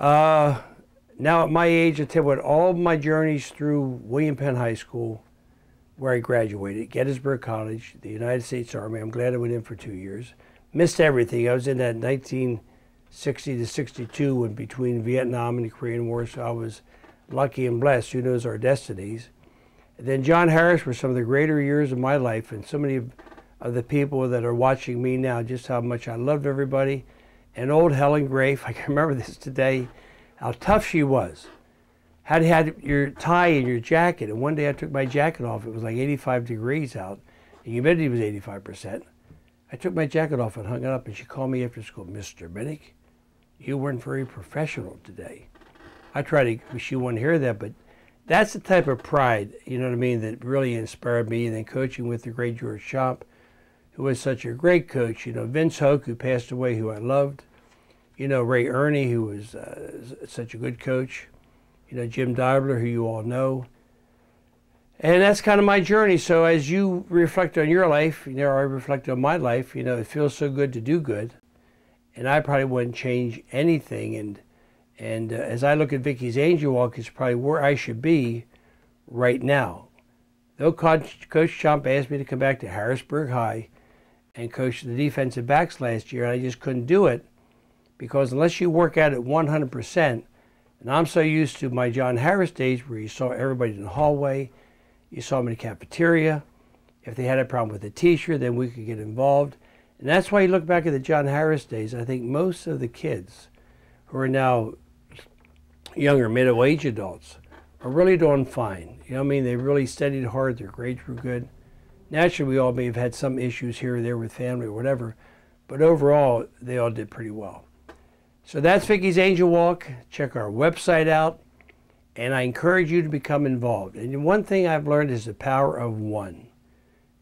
Uh, Now at my age, I tell you what, all of my journeys through William Penn High School, where I graduated, Gettysburg College, the United States Army. I'm glad I went in for 2 years. Missed everything. I was in that 1960 to 62 when between Vietnam and the Korean War, so I was lucky and blessed. Who knows our destinies? And then John Harris were some of the greater years of my life, and so many of the people that are watching me now, just how much I loved everybody. And old Helen Grafe, I can remember this today, how tough she was. Had your tie and your jacket, and one day I took my jacket off. It was like 85 degrees out. The humidity was 85%. I took my jacket off and hung it up, and she called me after school, "Mr. Minnich, you weren't very professional today." I tried to, she wouldn't hear that, but that's the type of pride, you know what I mean, that really inspired me. And then coaching with the great George Schomp, who was such a great coach. You know, Vince Hoke, who passed away, who I loved. You know, Ray Ernie, who was such a good coach. You know, Jim Dibler, who you all know. And that's kind of my journey. So as you reflect on your life, you know, I reflect on my life, you know, it feels so good to do good. And I probably wouldn't change anything. And as I look at Vicky's Angel Walk, it's probably where I should be right now. Though Coach Schomp asked me to come back to Harrisburg High and coach the defensive backs last year, and I just couldn't do it because unless you work at it 100%, and I'm so used to my John Harris days where you saw everybody in the hallway, you saw them in the cafeteria. If they had a problem with a teacher, then we could get involved. And that's why you look back at the John Harris days, I think most of the kids who are now younger, middle-aged adults are really doing fine. You know what I mean? They really studied hard, their grades were good. Naturally, we all may have had some issues here or there with family or whatever, but overall, they all did pretty well. So that's Vicky's Angel Walk. Check our website out, and I encourage you to become involved. And one thing I've learned is the power of one.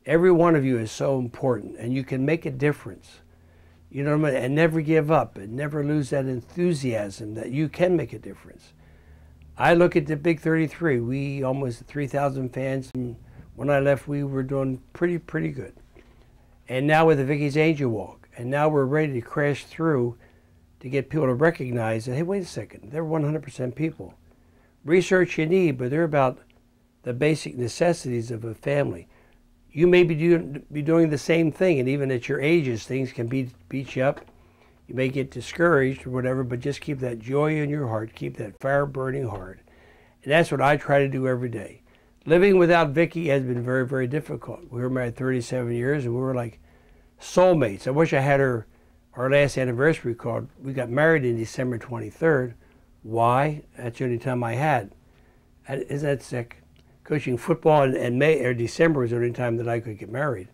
Every one of you is so important, and you can make a difference. You know what I mean? And never give up, and never lose that enthusiasm that you can make a difference. I look at the Big 33. We almost 3,000 fans, and when I left, we were doing pretty good. And now with the Vicky's Angel Walk, and now we're ready to crash through to get people to recognize that, hey, wait a second, they're 100% people. Research you need, but they're about the basic necessities of a family. You may be doing the same thing, and even at your ages, things can beat you up. You may get discouraged or whatever, but just keep that joy in your heart, keep that fire burning hard. And that's what I try to do every day. Living without Vicky has been very difficult. We were married 37 years, and we were like soulmates. I wish I had her. Our last anniversary called, we got married in December 23rd. Why? That's the only time I had. Isn't that sick? Coaching football in May or December was the only time that I could get married.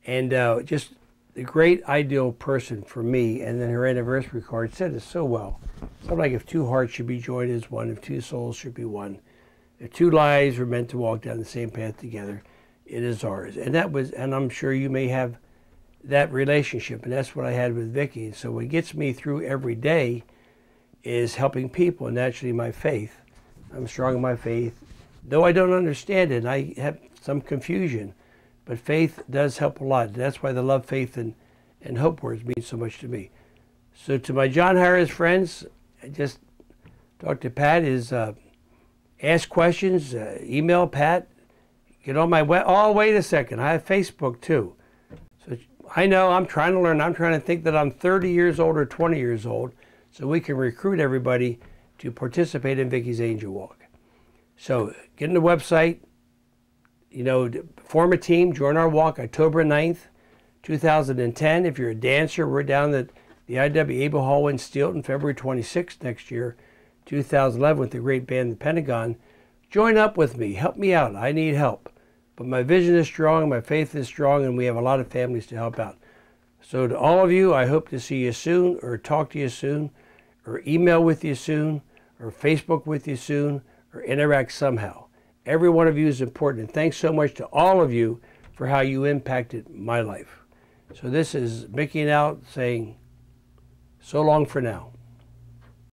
And just the great ideal person for me. And then her anniversary card said it so well. Something like, if two hearts should be joined as one, if two souls should be one, if two lives were meant to walk down the same path together, it is ours. And that was, and I'm sure you may have that relationship, and that's what I had with Vicky. And so what gets me through every day is helping people, and naturally my faith. I'm strong in my faith, though I don't understand it, and I have some confusion, but faith does help a lot. That's why the love, faith, and hope words mean so much to me. So to my John Harris friends, I just talked to Pat, is ask questions, email Pat, get on my web. Oh, wait a second, I have Facebook too. So I know I'm trying to learn. I'm trying to think that I'm 30 years old or 20 years old so we can recruit everybody to participate in Vicky's Angel Walk. So get on the website, you know, form a team, join our walk October 9th, 2010. If you're a dancer, we're down at the IW Abel Hall in Steelton, February 26th next year, 2011, with the great band, the Pentagon. Join up with me. Help me out. I need help. But my vision is strong, my faith is strong, and we have a lot of families to help out. So to all of you, I hope to see you soon, or talk to you soon, or email with you soon, or Facebook with you soon, or interact somehow. Every one of you is important, and thanks so much to all of you for how you impacted my life. So this is Mickey and out saying so long for now.